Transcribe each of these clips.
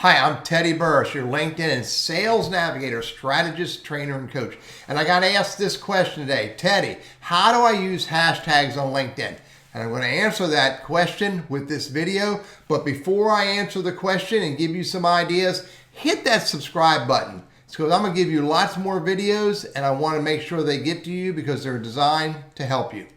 Hi, I'm Teddy Burriss, your LinkedIn and sales navigator, strategist, trainer, and coach. And I got asked this question today. Teddy, how do I use hashtags on LinkedIn? And I'm going to answer that question with this video. But before I answer the question and give you some ideas, hit that subscribe button. It's because I'm going to give you lots more videos and I want to make sure they get to you because they're designed to help you.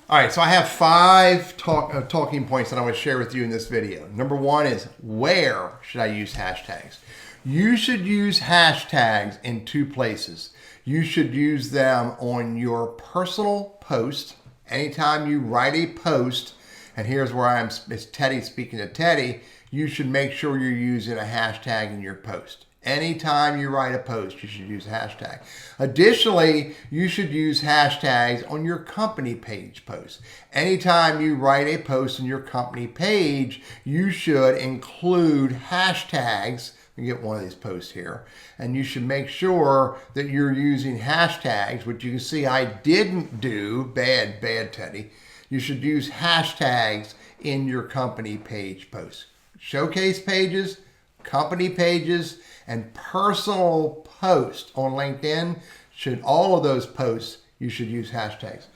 All right, so I have five talking points that I want to share with you in this video. Number one is, where should I use hashtags? You should use hashtags in two places. You should use them on your personal post. Anytime you write a post, and here's where it's Teddy speaking to Teddy, you should make sure you're using a hashtag in your post. Anytime you write a post, you should use a hashtag. Additionally, you should use hashtags on your company page posts. Anytime you write a post on your company page, you should include hashtags. Let me get one of these posts here. And you should make sure that you're using hashtags, which you can see I didn't do. Bad, Teddy. You should use hashtags in your company page posts. Showcase pages, company pages, and personal posts on LinkedIn, all of those posts, you should use hashtags.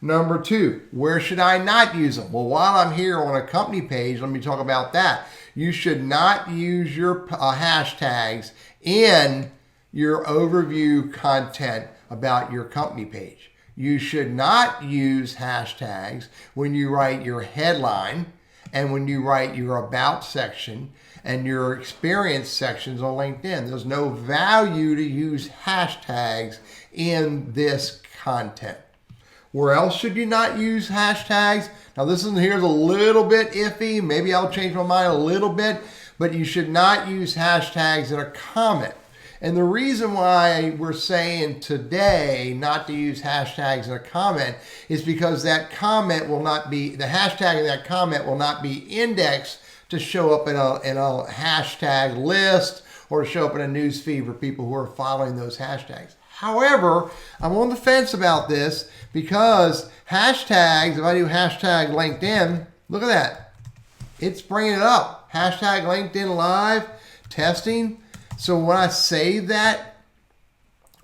Number two, where should I not use them? Well, while I'm here on a company page, let me talk about that. You should not use your hashtags in your overview content about your company page. You should not use hashtags when you write your headline and when you write your about section and your experience sections on LinkedIn. There's no value to use hashtags in this content. Where else should you not use hashtags? Now here's a little bit iffy. Maybe I'll change my mind a little bit, but you should not use hashtags in a comment. And the reason why we're saying today not to use hashtags in a comment is because that comment will not be, the hashtag in that comment will not be indexed to show up in a hashtag list or to show up in a news feed for people who are following those hashtags. However, I'm on the fence about this because hashtags, if I do hashtag LinkedIn, look at that. It's bringing it up. Hashtag LinkedIn Live, testing. So when I save that,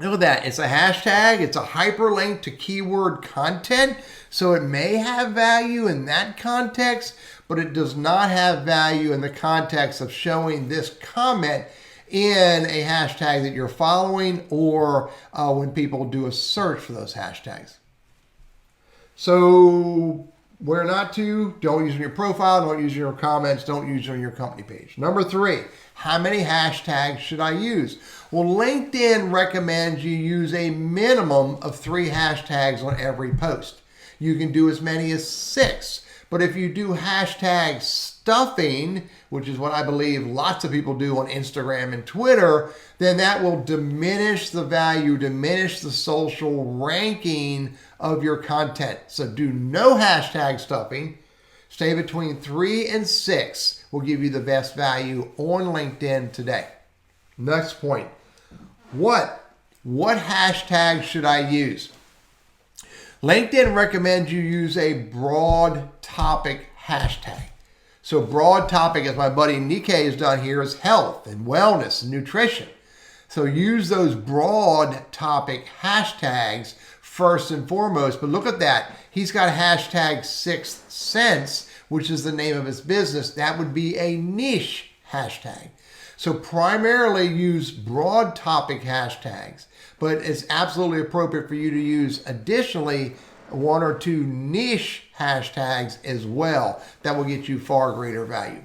look at that. It's a hashtag. It's a hyperlink to keyword content. So it may have value in that context, but it does not have value in the context of showing this comment in a hashtag that you're following or when people do a search for those hashtags. So where not to, don't use it in your profile, don't use it in your comments, don't use it on your company page. Number three, how many hashtags should I use? Well, LinkedIn recommends you use a minimum of 3 hashtags on every post. You can do as many as 6. But if you do hashtag stuffing, which is what I believe lots of people do on Instagram and Twitter, then that will diminish the value, diminish the social ranking of your content. So do no hashtag stuffing. Stay between 3 and 6 will give you the best value on LinkedIn today. Next point. What hashtag should I use? LinkedIn recommends you use a broad topic hashtag. So broad topic, as my buddy Nikkei has done here, is health and wellness and nutrition. So use those broad topic hashtags first and foremost. But look at that. He's got hashtag 6th Sense, which is the name of his business. That would be a niche hashtag. So primarily use broad topic hashtags, but it's absolutely appropriate for you to use additionally 1 or 2 niche hashtags as well. That will get you far greater value.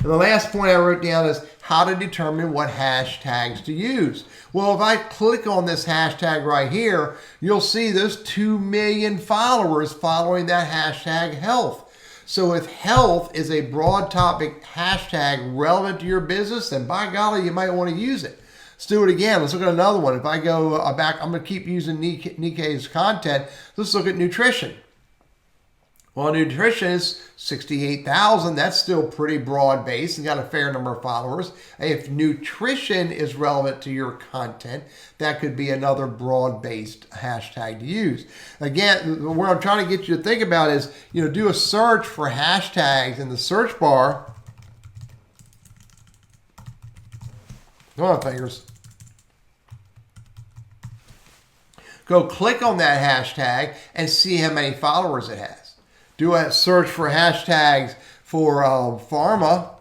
And the last point I wrote down is how to determine what hashtags to use. Well, if I click on this hashtag right here, you'll see there's 2 million followers following that hashtag health. So if health is a broad topic hashtag relevant to your business, then by golly, you might want to use it. Let's do it again. Let's look at another one. If I go back, I'm going to keep using Nikkei's content. Let's look at nutrition. Well, nutrition is 68,000. That's still pretty broad based and got a fair number of followers. If nutrition is relevant to your content, that could be another broad based hashtag to use. Again, what I'm trying to get you to think about is, do a search for hashtags in the search bar. Come on, fingers. Go click on that hashtag and see how many followers it has. Do a search for hashtags for pharma.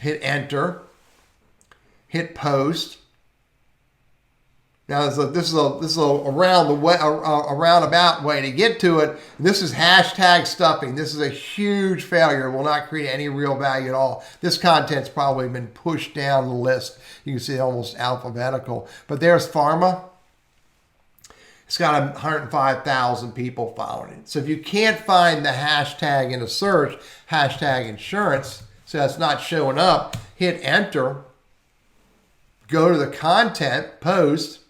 Hit enter. Hit post. Now this is a roundabout way to get to it. This is hashtag stuffing. This is a huge failure. It will not create any real value at all. This content's probably been pushed down the list. You can see almost alphabetical. But there's pharma. It's got 105,000 people following it. So if you can't find the hashtag in a search, hashtag insurance, so that's not showing up, hit enter, go to the content, post,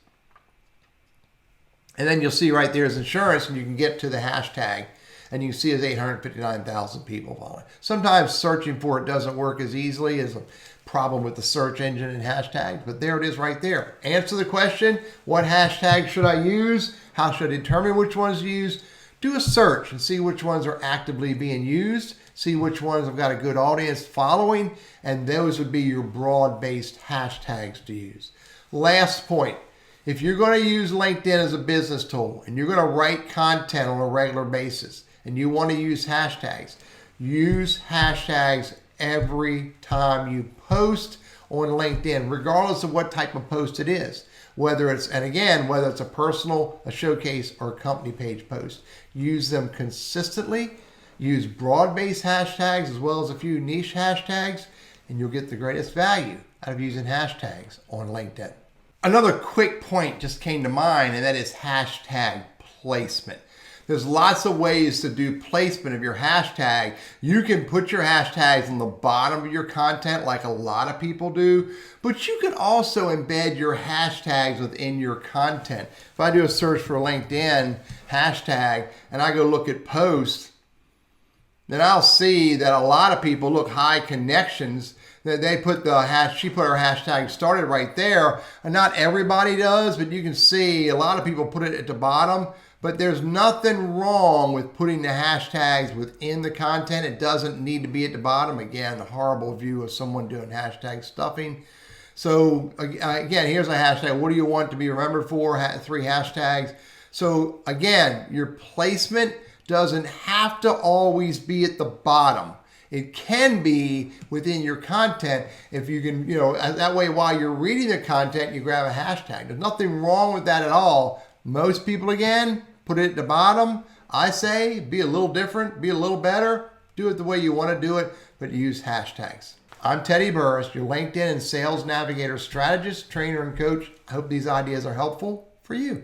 and then you'll see right there is insurance, and you can get to the hashtag, and you can see it's 859,000 people following. Sometimes searching for it doesn't work as easily as a problem with the search engine and hashtags, but there it is right there. Answer the question, what hashtag should I use? How should I determine which ones to use? Do a search and see which ones are actively being used, see which ones have got a good audience following, and those would be your broad-based hashtags to use. Last point, if you're going to use LinkedIn as a business tool and you're going to write content on a regular basis and you want to use hashtags every time you post on LinkedIn, regardless of what type of post it is. Whether it's a personal, a showcase, or a company page post. Use them consistently. Use broad-based hashtags as well as a few niche hashtags, and you'll get the greatest value out of using hashtags on LinkedIn. Another quick point just came to mind, and that is hashtag placement. There's lots of ways to do placement of your hashtag. You can put your hashtags on the bottom of your content like a lot of people do, but you can also embed your hashtags within your content. If I do a search for LinkedIn hashtag and I go look at posts, then I'll see that a lot of people look high connections. They put she put her hashtag started right there, and not everybody does, but you can see a lot of people put it at the bottom. But there's nothing wrong with putting the hashtags within the content. It doesn't need to be at the bottom. Again, a horrible view of someone doing hashtag stuffing. So again, here's a hashtag. What do you want to be remembered for? 3 hashtags. So again, your placement doesn't have to always be at the bottom. It can be within your content if you can, that way while you're reading the content, you grab a hashtag. There's nothing wrong with that at all. Most people, again, put it at the bottom. I say be a little different, be a little better. Do it the way you want to do it, but use hashtags. I'm Teddy Burriss, your LinkedIn and Sales Navigator strategist, trainer, and coach. I hope these ideas are helpful for you.